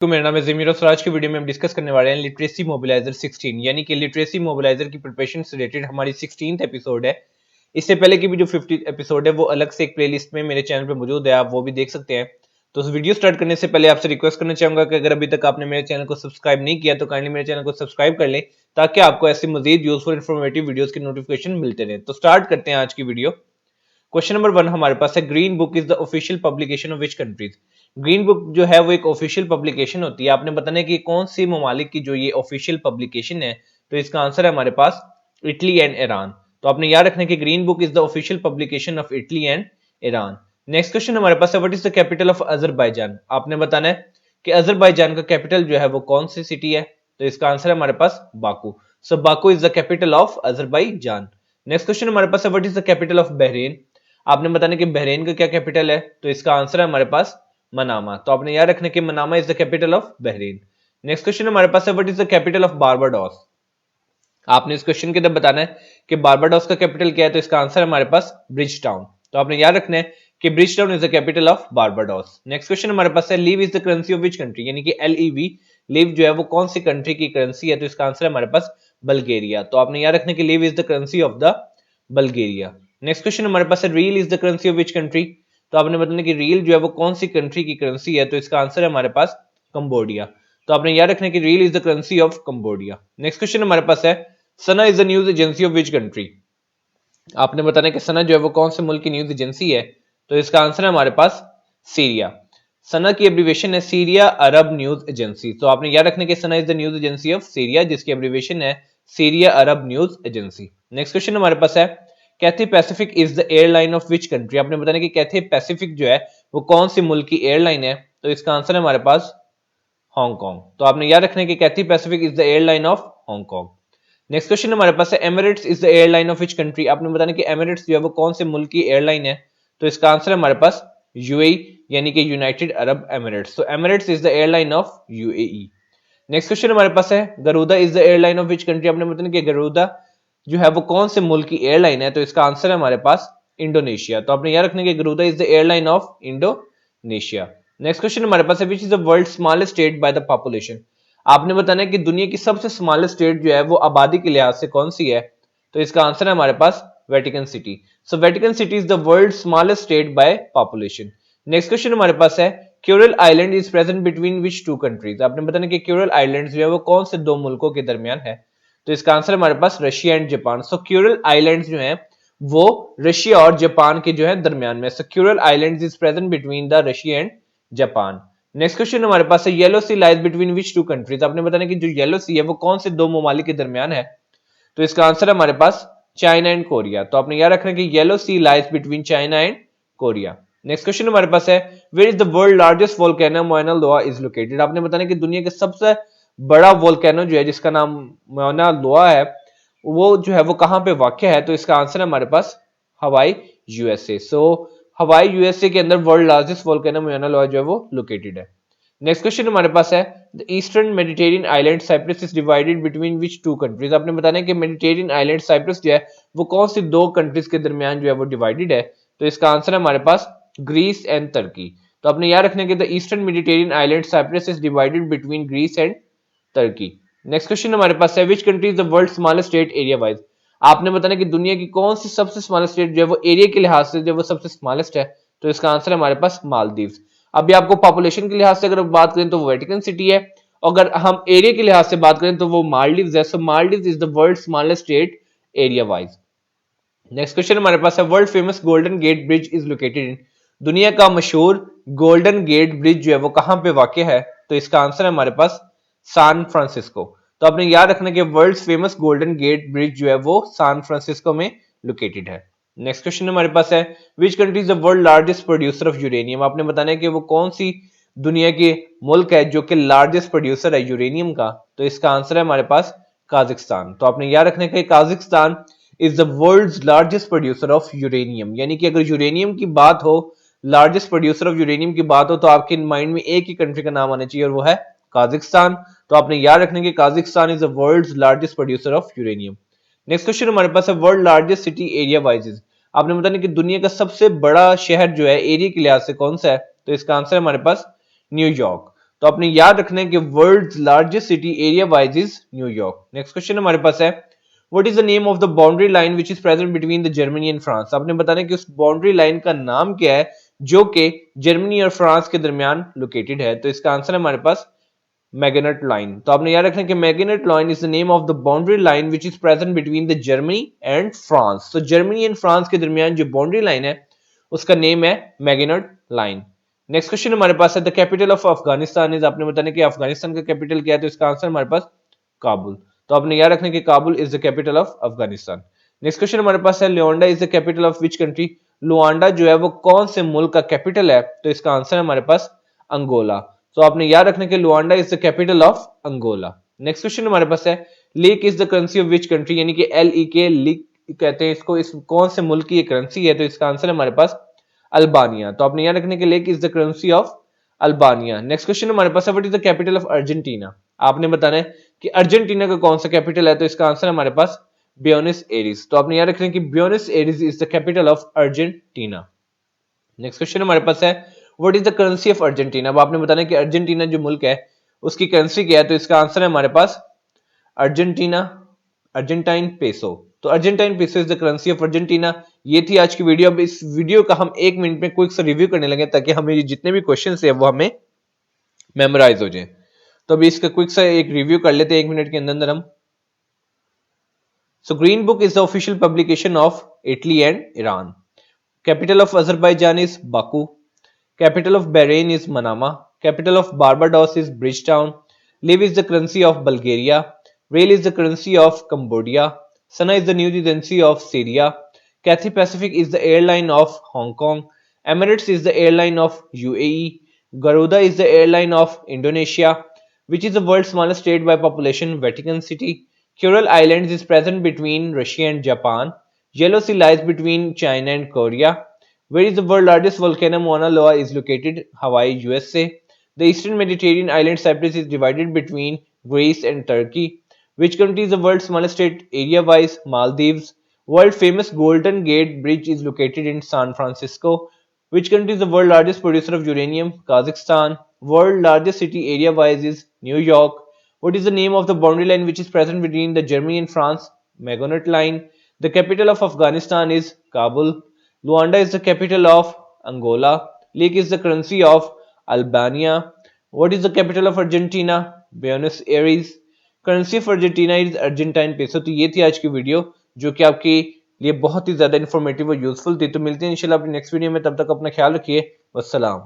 तो मेरा नाम है ज़मीर और आज की वीडियो में हम डिस्कस करने वाले हैं लिटरेसी मोबिलाइजर 16 यानी कि लिटरेसी मोबिलाइजर की प्रिपरेशन से रिलेटेड हमारी 16th एपिसोड है। इससे पहले की भी जो 50th एपिसोड है वो अलग से एक प्लेलिस्ट में मेरे चैनल पे मौजूद है, आप वो भी देख सकते हैं। तो उस वीडियो स्टार्ट करने से पहले आपसे रिक्वेस्ट करना चाहूंगा कि अगर अभी तक आपने मेरे चैनल को सब्सक्राइब नहीं किया तो काइंडली मेरे चैनल को सब्सक्राइब कर लें ताकि आपको ऐसी मजीद यूजफुल इन्फॉर्मेटिव वीडियोस की नोटिफिकेशन मिलते रहे। तो स्टार्ट करते हैं आज की वीडियो। क्वेश्चन नंबर 1 हमारे पास है, green book is the official publication of which countries. Green book जो है वो एक ऑफिशियल पब्लिकेशन होती है। आपने बताना है कि कौन सी ममालिक की जो ये ऑफिशियल पब्लिकेशन है। तो इसका आंसर है हमारे पास इटली एंड ईरान। तो आपने याद रखना है कि green book is the official publication of Italy and Iran. Next question हमारे पास है, what is the capital of Azerbaijan. आपने बताना है कि अजरबैजान का कैपिटल जो है वो कौन सी सिटी है। तो इसका आंसर है हमारे पास Baku. So Baku is the capital of Azerbaijan. Next question हमारे पास है, what is the capital of Bahrain. आपने बताना कि बहरीन का क्या कैपिटल है। तो इसका आंसर है हमारे पास मनामा। तो आपने याद रखना कि Manama is the capital of Bahrain. Next question हमारे पास है, what is the capital of Barbados. आपने इस क्वेश्चन के अंदर बताना है कि बारबाडोस का कैपिटल क्या है। तो इसका आंसर है हमारे पास ब्रिज टाउन। तो आपने याद रखना है कि bridge town is the capital of Barbados. Next question हमारे पास है, leave is the currency of which country, यानी कि LEV लीव जो है वो कौन सी कंट्री की करेंसी है। तो इसका आंसर है हमारे पास बल्गेरिया। तो आपने याद रखना कि leave is the currency of the Bulgaria. Next question हमारे पास है, real is the currency of which country. तो आपने बताना कि रियल जो है वो कौन सी कंट्री की करेंसी है। तो इसका आंसर है हमारे पास कंबोडिया। तो आपने याद रखना कि riel is the currency of Cambodia. Next question हमारे पास है, SANA is the news agency of which country. आपने बताना कि सना जो है वो कौन से मुल्क की न्यूज एजेंसी है। तो इसका आंसर है हमारे पास सीरिया। सना की एब्रीवेशन है सीरिया अरब न्यूज एजेंसी। तो आपने याद रखना कि SANA is the news agency of Syria जिसकी एब्रीवेशन है Syria Arab News Agency. Next question हमारे पास है, Cathay Pacific is the airline of which country. आपने बताना कि कैथे पैसिफिक जो है वो कौन सी मुल्क की एयरलाइन है। तो इसका आंसर है हमारे पास हांगकांग। तो आपने याद रखना है कि Cathay Pacific is the airline of Hong Kong. Next question हमारे पास है, Emirates is the airline of which country. आपने बताना कि एमिरेट्स जो है वो कौन से मुल्क की एयरलाइन है। तो इसका आंसर है हमारे पास UAE यानी कि यूनाइटेड अरब एमिरेट्स। तो Emirates is the airline of UAE। Next question हमारे पास है, Garuda is the airline of which country. आपने बताना कि गरुदा जो है वो कौन से मुल्क की एयरलाइन है। तो इसका आंसर है हमारे पास इंडोनेशिया। तो आपने याद रखना कि Garuda is the airline of Indonesia. Next question हमारे पास है, which is the world smallest state by the population. आपने बताना है कि दुनिया की सबसे स्मॉलेस्ट स्टेट जो है वो आबादी के लिहाज से कौन सी है। तो इसका आंसर है हमारे पास Vatican city. So Vatican city is the world smallest state by population. Next question हमारे पास है, Kuril island is present between which two countries. आपने बताना कि क्यूरल आइलैंड जो है वो कौन से दो मुल्कों के दरमियान है। तो इसका आंसर हमारे पास Russia and Japan. So Kuril islands जो है वो रशिया और जापान के जो है दरमियान में। So Kuril islands is present between the Russia and Japan. Next question हमारे पास है, Yellow Sea lies between which two countries. आपने बताना कि जो येलो सी है वो कौन से दो ममालिक के दरमियान है। तो इसका आंसर है हमारे पास चाइना एंड कोरिया। तो आपने याद रखना कि Yellow Sea lies between China and Korea. Next question हमारे पास है, where is the world largest volcano Mauna Loa is located. आपने बताना कि दुनिया का सबसे बड़ा वोल्केनो जो है जिसका नाम माउना लोआ है वो जो है वो कहां पे वाक़ है। तो इसका आंसर है हमारे पास हवाई USA। सो हवाई USA के अंदर वर्ल्ड लार्जेस्ट वोल्केनो माउना लोआ जो है वो लोकेटेड है। नेक्स्ट क्वेश्चन हमारे पास है, the eastern Mediterranean island Cyprus is divided between which two countries. आपने बताना है कि मेडिटेरियन आइलैंड साइप्रस जो है वो कौन सी दो कंट्रीज के दरमियान जो है वो डिवाइडेड है। तो इसका आंसर है हमारे पास ग्रीस एंड तुर्की। तो आपने याद रखना कि the eastern Mediterranean island Cyprus is divided between Greece and Turkey. Next question हमारे पास है, which country is the world smallest state area wise. आपने बताना कि दुनिया की कौन सी सबसे स्मॉलेस्ट स्टेट जो है वो एरिया के लिहाज से जो वो सबसे स्मॉलेस्ट है। तो इसका आंसर है हमारे पास मालदीव्स। अभी आपको पॉपुलेशन के लिहाज से अगर बात करें तो वो वेटिकन सिटी है, अगर हम एरिया के लिहाज से बात करें तो वो मालदीव्स है। So Maldives is the world smallest state area wise. Next question हमारे पास है, world famous golden gate bridge is located in. दुनिया का मशहूर गोल्डन गेट ब्रिज जो है वो कहां पे वाक़ है। तो इसका आंसर है हमारे पास सैन फ्रांसिस्को। तो आपने याद रखना कि world famous golden gate Bridge जो है वो सैन फ्रांसिस्को में लोकेटेड है। नेक्स्ट क्वेश्चन हमारे पास है, which country is the world largest producer of uranium. आपने बताना है कि वो कौन सी दुनिया के मुल्क है जो कि लार्जेस्ट प्रोड्यूसर है यूरेनियम का। तो इसका आंसर है हमारे पास काजाकिस्तान। तो आपने याद रखना कि Kazakhstan is the world's largest producer of uranium. यानी कि अगर यूरेनियम की बात हो, लार्जेस्ट प्रोड्यूसर ऑफ यूरेनियम की बात हो, तो आपके माइंड में एक ही कंट्री का नाम आना चाहिए और वो है काजाकिस्तान। तो आपने याद रखना कि Kazakhstan is the world's largest producer of uranium. Next question हमारे पास है, world largest city area wise. आपने बताना कि दुनिया का सबसे बड़ा शहर जो है एरिया के लिहाज से कौन सा है। तो इसका आंसर है हमारे पास न्यूयॉर्क। तो आपने याद रखना है कि world largest city area wise is New York. Next question हमारे पास है, what is the name of the boundary line which is present between the Germany and France. आपने बताना है कि उस बाउंड्री लाइन का नाम क्या है जो कि जर्मनी और फ्रांस के दरमियान लोकेटेड है। तो इसका आंसर है हमारे पास मैगनेट लाइन। तो आपने याद रखना है कि magnet line is the name of the boundary line which is present between the Germany and France. तो जर्मनी एंड फ्रांस के दरमियान जो बाउंड्री लाइन है उसका नेम है मैगनेट लाइन। नेक्स्ट क्वेश्चन हमारे पास है, the capital of Afghanistan is. आपने बताना कि अफगानिस्तान का कैपिटल क्या है। तो इसका आंसर हमारे पास काबुल। तो आपने याद रखना कि Kabul is the capital of Afghanistan. Next question हमारे पास है, Luanda is the capital of which country. Luanda जो है वो कौन से मुल्क का कैपिटल है। तो इसका आंसर है हमारे पास अंगोला। तो आपने याद रखना कि Luanda is the capital of Angola. Next question हमारे पास है, lek is the currency of which country, यानी कि LEK लीक कहते हैं इसको, इस कौन से मुल्क की करेंसी है। तो इसका आंसर है हमारे पास अल्बानिया। तो आपने याद रखने के लिए is the currency of Albania. Next question हमारे पास है, what is the capital of Argentina. आपने बताना है कि अर्जेंटीना का कौन सा कैपिटल है। तो इसका आंसर है हमारे पास ब्यूनस एरिस। तो आपने याद रखना कि Buenos Aires is the capital of Argentina. Next question हमारे पास है, what is the currency of Argentina. अब आपने बताना है कि अर्जेंटीना जो मुल्क है उसकी करेंसी क्या है। तो इसका आंसर है हमारे पास अर्जेंटाइन पेसो। तो Argentine peso is the currency of Argentina. ये थी आज की वीडियो। अब इस वीडियो का हम 1 मिनट में क्विक सा रिव्यू करने लगे ताकि हमें जितने भी क्वेश्चन है वो हमें मेमोराइज हो जाए। तो अभी इसका क्विक सा एक रिव्यू कर लेते हैं 1 मिनट के अंदर हम। So green book is the official publication of Italy and Iran. Capital of Azerbaijan is Baku. Capital of Bahrain is Manama. Capital of Barbados is Bridgetown. Live is the currency of Bulgaria. Rail is the currency of Cambodia. Sana is the new currency of Syria. Cathay Pacific is the airline of Hong Kong. Emirates is the airline of UAE. Garuda is the airline of Indonesia. Which is the world's smallest state by population? Vatican City. Kuril Islands is present between Russia and Japan. Yellow Sea lies between China and Korea. Where is the world's largest volcano? Mauna Loa is located Hawaii, USA. The eastern Mediterranean island Cyprus is divided between Greece and Turkey. Which country is the world's smallest state area-wise? Maldives. World famous Golden Gate Bridge is located in San Francisco. Which country is the world largest producer of uranium? Kazakhstan. World largest city area-wise is New York. What is the name of the boundary line which is present between the Germany and France? Maginot Line. The capital of Afghanistan is Kabul. Luanda is the capital of Angola. Lek is the currency of Albania. What is the capital of Argentina? Buenos Aires. Currency of Argentina is Argentine peso. तो ये थी आज की video जो कि आपके लिए बहुत ही ज्यादा इन्फॉर्मेटिव और यूजफुल थी। तो मिलते हैं इंशाल्लाह अपनी नेक्स्ट वीडियो में, तब तक अपना ख्याल रखिए। वस्सलाम।